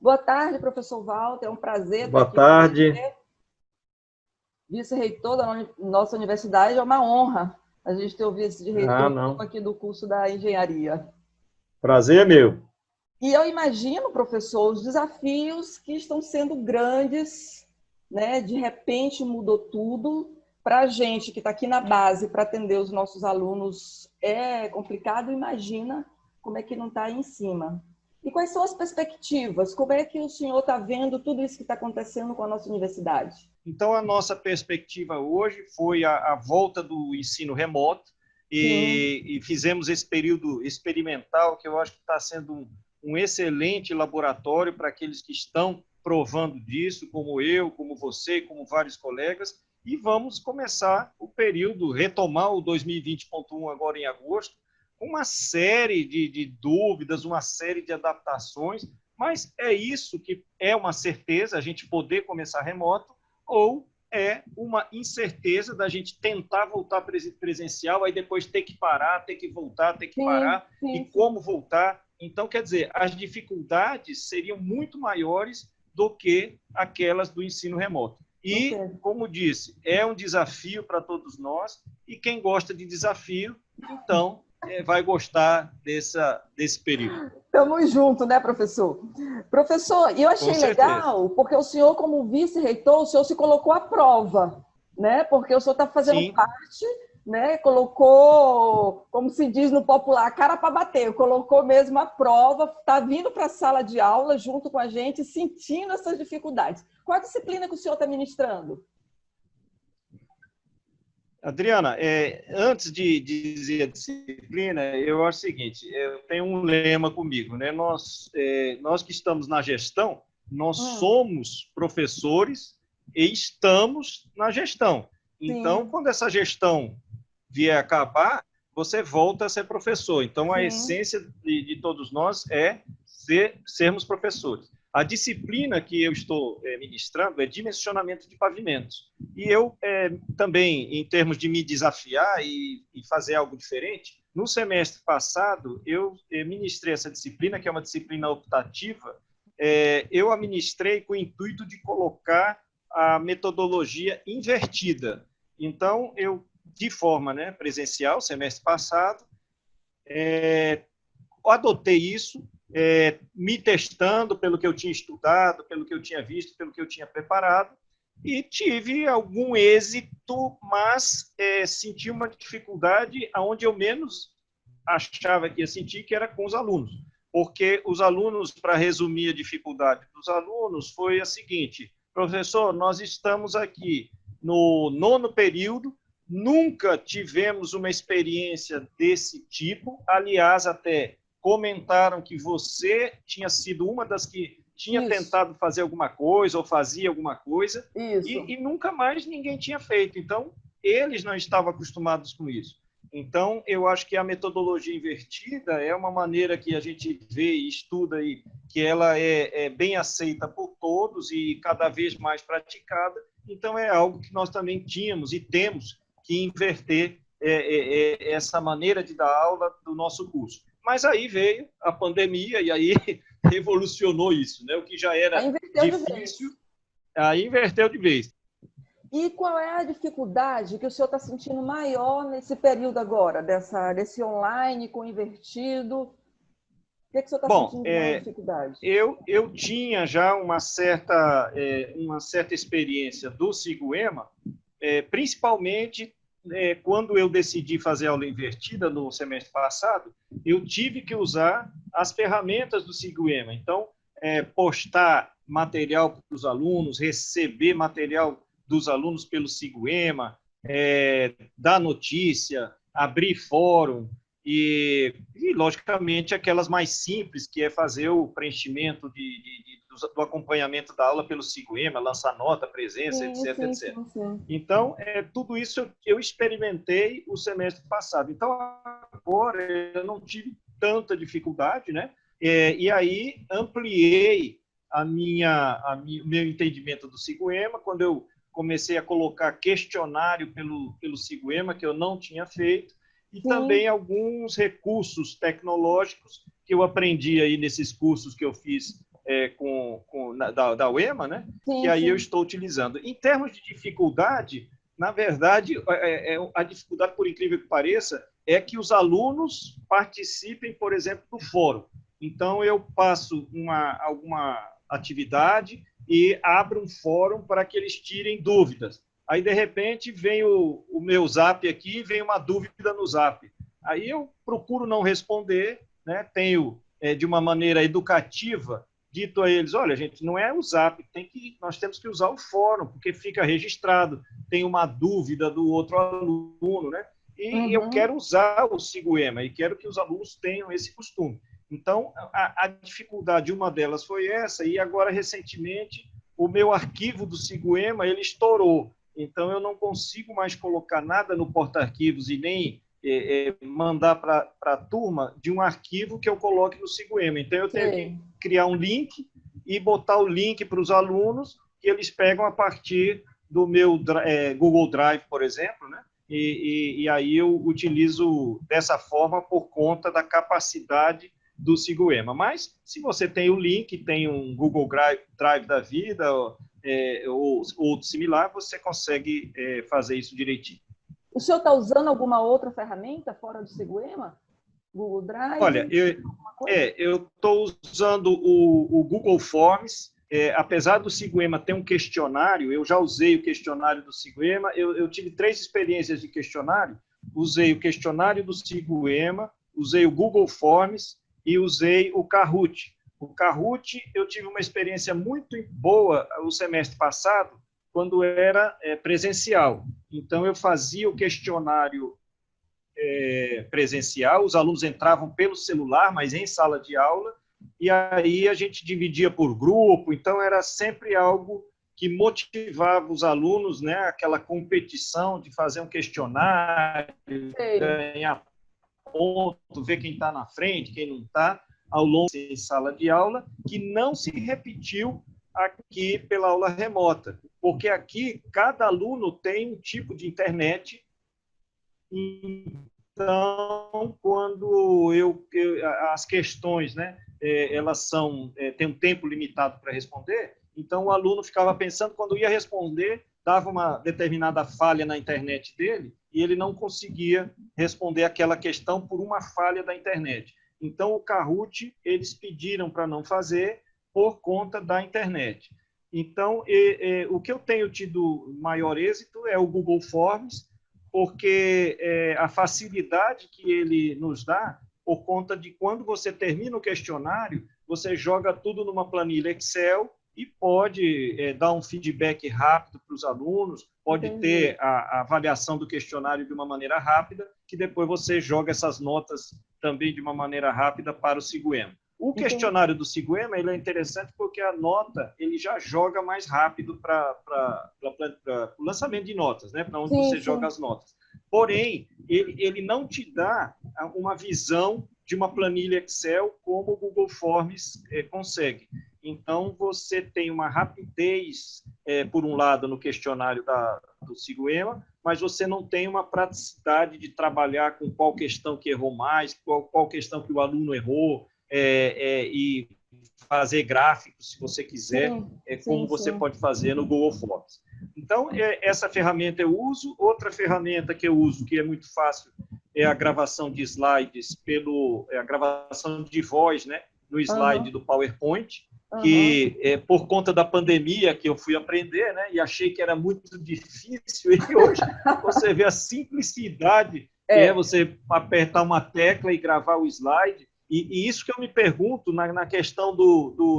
Boa tarde, professor Walter. É um prazer estar Boa aqui tarde. com você. Vice-reitor da nossa universidade, é uma honra a gente ter o vice-reitor aqui do curso da engenharia. Prazer é meu. E eu imagino, professor, os desafios que estão sendo grandes, né? De repente mudou tudo. Para a gente que está aqui na base para atender os nossos alunos é complicado, imagina como é que não está aí em cima. E quais são as perspectivas? Como é que o senhor está vendo tudo isso que está acontecendo com a nossa universidade? Então, a nossa perspectiva hoje foi a volta do ensino remoto e fizemos esse período experimental, que eu acho que está sendo um excelente laboratório para aqueles que estão provando disso, como eu, como você, como vários colegas, e vamos começar o período, retomar o 2020.1 agora em agosto, com uma série de dúvidas, uma série de adaptações, mas é isso que é uma certeza, a gente poder começar remoto, ou é uma incerteza da gente tentar voltar presencial, aí depois ter que parar, ter que voltar, ter que parar, e como voltar. Então, quer dizer, as dificuldades seriam muito maiores do que aquelas do ensino remoto. E, como disse, é um desafio para todos nós, e quem gosta de desafio, então, vai gostar desse período. Estamos juntos, né, professor? Professor, e eu achei legal, porque o senhor, como vice-reitor, o senhor se colocou à prova, né? Porque o senhor está fazendo parte, né? Colocou, como se diz no popular, a cara para bater, colocou mesmo a prova, está vindo para a sala de aula junto com a gente, sentindo essas dificuldades. Qual a disciplina que o senhor está ministrando? Adriana, antes de dizer a disciplina, eu acho o seguinte, eu tenho um lema comigo, né? Nós que estamos na gestão, nós somos professores e estamos na gestão. Então, quando essa gestão vier acabar, você volta a ser professor. Então, a essência de todos nós é sermos professores. A disciplina que eu estou ministrando é dimensionamento de pavimentos. E eu também, em termos de me desafiar e fazer algo diferente, no semestre passado, eu ministrei essa disciplina, que é uma disciplina optativa, eu a ministrei com o intuito de colocar a metodologia invertida. Então, eu, de forma presencial, semestre passado, adotei isso, me testando pelo que eu tinha estudado, pelo que eu tinha visto, pelo que eu tinha preparado, e tive algum êxito, mas senti uma dificuldade onde eu menos achava que ia sentir, que era com os alunos. Porque os alunos, para resumir a dificuldade dos alunos, foi a seguinte: professor, nós estamos aqui no 9º período, nunca tivemos uma experiência desse tipo, aliás, até comentaram que você tinha sido uma das que tinha tentado fazer alguma coisa ou fazia alguma coisa e nunca mais ninguém tinha feito. Então, eles não estavam acostumados com isso. Então, eu acho que a metodologia invertida é uma maneira que a gente vê e estuda e que ela é bem aceita por todos e cada vez mais praticada. Então, é algo que nós também tínhamos e temos que inverter essa maneira de dar aula do nosso curso. Mas aí veio a pandemia e aí revolucionou isso, né? O que já era difícil, aí inverteu de vez. E qual é a dificuldade que o senhor está sentindo maior nesse período agora, desse online com invertido? O que o senhor está sentindo de maior dificuldade? Eu tinha já uma certa experiência do Siguema, principalmente quando eu decidi fazer aula invertida no semestre passado, eu tive que usar as ferramentas do Siguema. Então, postar material para os alunos, receber material dos alunos pelo Siguema, dar notícia, abrir fórum e, logicamente, aquelas mais simples, que é fazer o preenchimento do acompanhamento da aula pelo Siguema, lançar nota, presença, etc. Então, tudo isso eu experimentei o semestre passado. Então, agora eu não tive tanta dificuldade, né? E aí ampliei o meu entendimento do Siguema, quando eu comecei a colocar questionário pelo Siguema, que eu não tinha feito, e também alguns recursos tecnológicos que eu aprendi aí nesses cursos que eu fiz da UEMA, né? Sim, E aí sim. eu estou utilizando. Em termos de dificuldade, na verdade, a dificuldade, por incrível que pareça, é que os alunos participem, por exemplo, do fórum. Então, eu passo alguma atividade e abro um fórum para que eles tirem dúvidas. Aí, de repente, vem o meu Zap aqui, vem uma dúvida no Zap. Aí eu procuro não responder, né? Tenho, de uma maneira educativa, dito a eles, olha, gente, não é o Zap, nós temos que usar o fórum, porque fica registrado, tem uma dúvida do outro aluno, né? E eu quero usar o SigoEMA e quero que os alunos tenham esse costume. Então, a dificuldade, uma delas foi essa, e agora, recentemente, o meu arquivo do SigoEMA, ele estourou. Então, eu não consigo mais colocar nada no porta-arquivos e nem mandar para a turma de um arquivo que eu coloque no SigoEMA. Então, eu tenho que criar um link e botar o link para os alunos que eles pegam a partir do meu Google Drive, por exemplo, né? E aí eu utilizo dessa forma por conta da capacidade do SigoEMA. Mas, se você tem o link, tem um Google Drive da vida ou outro similar, você consegue fazer isso direitinho. O senhor está usando alguma outra ferramenta fora do SigoEMA? Google Drive? Olha, eu estou usando o Google Forms. Apesar do SigoEMA ter um questionário, eu já usei o questionário do SigoEMA, eu tive 3 experiências de questionário, usei o questionário do SigoEMA, usei o Google Forms e usei o Kahoot. O Kahoot, eu tive uma experiência muito boa o semestre passado, quando era presencial. Então, eu fazia o questionário presencial, os alunos entravam pelo celular, mas em sala de aula, e aí a gente dividia por grupo, então era sempre algo que motivava os alunos, né, aquela competição de fazer um questionário, ganhar ponto, ver quem está na frente, quem não está, ao longo da sala de aula, que não se repetiu aqui pela aula remota, porque aqui cada aluno tem um tipo de internet. Então, quando as questões, né, elas têm um tempo limitado para responder, então o aluno ficava pensando, quando ia responder, dava uma determinada falha na internet dele e ele não conseguia responder aquela questão por uma falha da internet. Então, o Kahoot, eles pediram para não fazer por conta da internet. Então, o que eu tenho tido maior êxito é o Google Forms, porque a facilidade que ele nos dá, por conta de quando você termina o questionário, você joga tudo numa planilha Excel e pode dar um feedback rápido para os alunos, pode ter a avaliação do questionário de uma maneira rápida, que depois você joga essas notas também de uma maneira rápida para o SigoEMA. O questionário do SigoEMA, ele é interessante porque a nota ele já joga mais rápido para o lançamento de notas, né? Para onde você joga as notas. Porém, ele não te dá uma visão de uma planilha Excel como o Google Forms consegue. Então, você tem uma rapidez, por um lado, no questionário do SigoEMA, mas você não tem uma praticidade de trabalhar com qual questão que errou mais, qual questão que o aluno errou, e fazer gráficos, se você quiser, como você pode fazer no Google Forms. Então, essa ferramenta eu uso. Outra ferramenta que eu uso, que é muito fácil, é a gravação de slides, a gravação de voz, né, no slide do PowerPoint, que por conta da pandemia que eu fui aprender, né, e achei que era muito difícil, e hoje você vê a simplicidade, que é você apertar uma tecla e gravar o slide. E isso que eu me pergunto na questão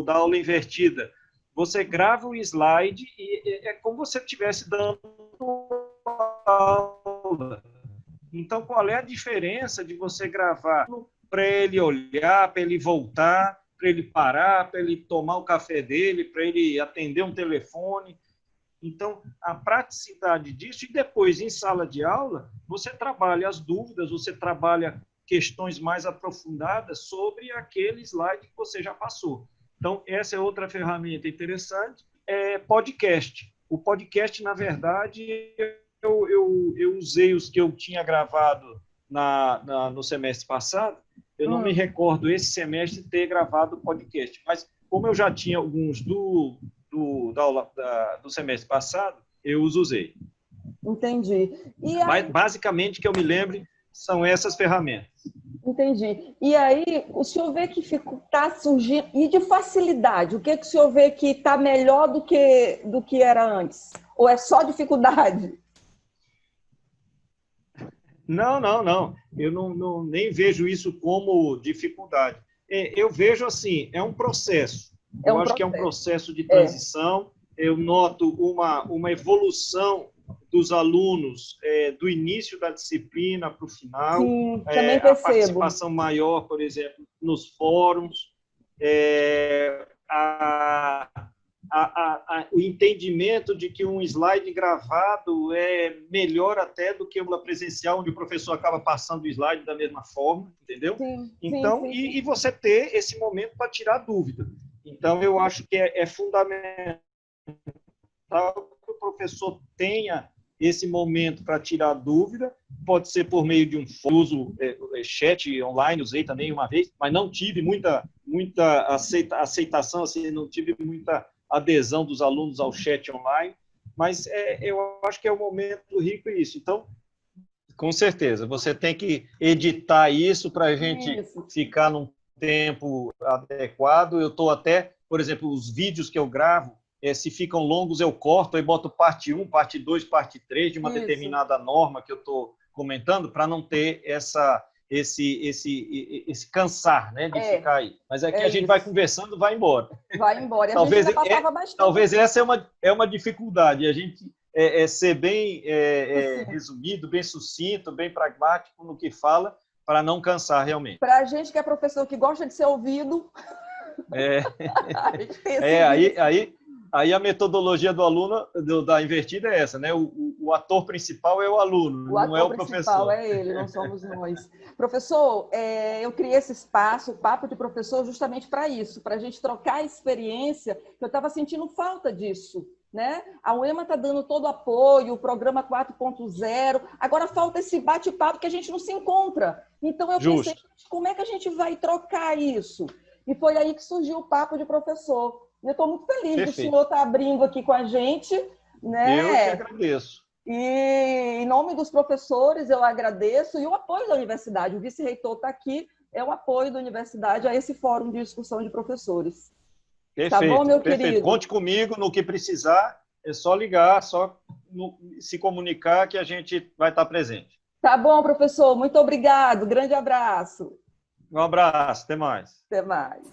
da aula invertida. Você grava o slide e é como se você estivesse dando aula. Então, qual é a diferença de você gravar para ele olhar, para ele voltar, para ele parar, para ele tomar o café dele, para ele atender um telefone? Então, a praticidade disso, e depois, em sala de aula, você trabalha as dúvidas, você trabalha questões mais aprofundadas sobre aquele slide que você já passou. Então, essa é outra ferramenta interessante. Podcast. O podcast, na verdade, eu usei os que eu tinha gravado no semestre passado. Eu não me recordo esse semestre ter gravado podcast, mas como eu já tinha alguns do semestre passado, eu os usei. Entendi. Mas, basicamente, que eu me lembre, são essas ferramentas. Entendi. E aí, o senhor vê que está surgindo... E de facilidade, o que o senhor vê que está melhor do que era antes? Ou é só dificuldade? Não. Eu nem vejo isso como dificuldade. Eu vejo assim, é um processo. Eu acho que é um processo de transição. Eu noto uma evolução dos alunos do início da disciplina para o final. Sim, também percebo. A participação maior, por exemplo, nos fóruns, o entendimento de que um slide gravado é melhor até do que uma presencial, onde o professor acaba passando o slide da mesma forma, entendeu? Sim, então, sim. E você ter esse momento para tirar dúvida. Então, eu acho que é fundamental que o professor tenha esse momento para tirar dúvida, pode ser por meio de um uso chat online, usei também uma vez, mas não tive muita aceitação, assim, não tive muita adesão dos alunos ao chat online, mas eu acho que é um momento rico isso. Então, com certeza, você tem que editar isso para a gente ficar num tempo adequado. Eu estou até, por exemplo, os vídeos que eu gravo, se ficam longos, eu corto e boto parte 1, parte 2, parte 3 de uma determinada norma que eu estou comentando, para não ter esse cansar, né, de ficar aí. Mas aqui a gente vai conversando, vai embora. Vai embora. E talvez, a gente já passava bastante. Talvez essa é uma dificuldade, a gente ser bem resumido, bem sucinto, bem pragmático no que fala, para não cansar realmente. Para a gente que é professor que gosta de ser ouvido... Aí a metodologia do aluno, da invertida é essa, né? O ator principal é o aluno, não é o professor. O ator principal é ele, não somos nós. Professor, eu criei esse espaço, o Papo de Professor, justamente para isso, para a gente trocar experiência, que eu estava sentindo falta disso, né? A UEMA está dando todo o apoio, o programa 4.0, agora falta esse bate-papo que a gente não se encontra. Então eu pensei, como é que a gente vai trocar isso? E foi aí que surgiu o Papo de Professor. Eu estou muito feliz do senhor estar abrindo aqui com a gente. Né? Eu que agradeço. E, em nome dos professores, eu agradeço. E o apoio da universidade. O vice-reitor está aqui, é o apoio da universidade a esse fórum de discussão de professores. Perfeito, tá bom, meu perfeito. querido? Conte comigo no que precisar. É só ligar, só se comunicar que a gente vai estar presente. Tá bom, professor. Muito obrigado. Grande abraço. Um abraço. Até mais. Até mais.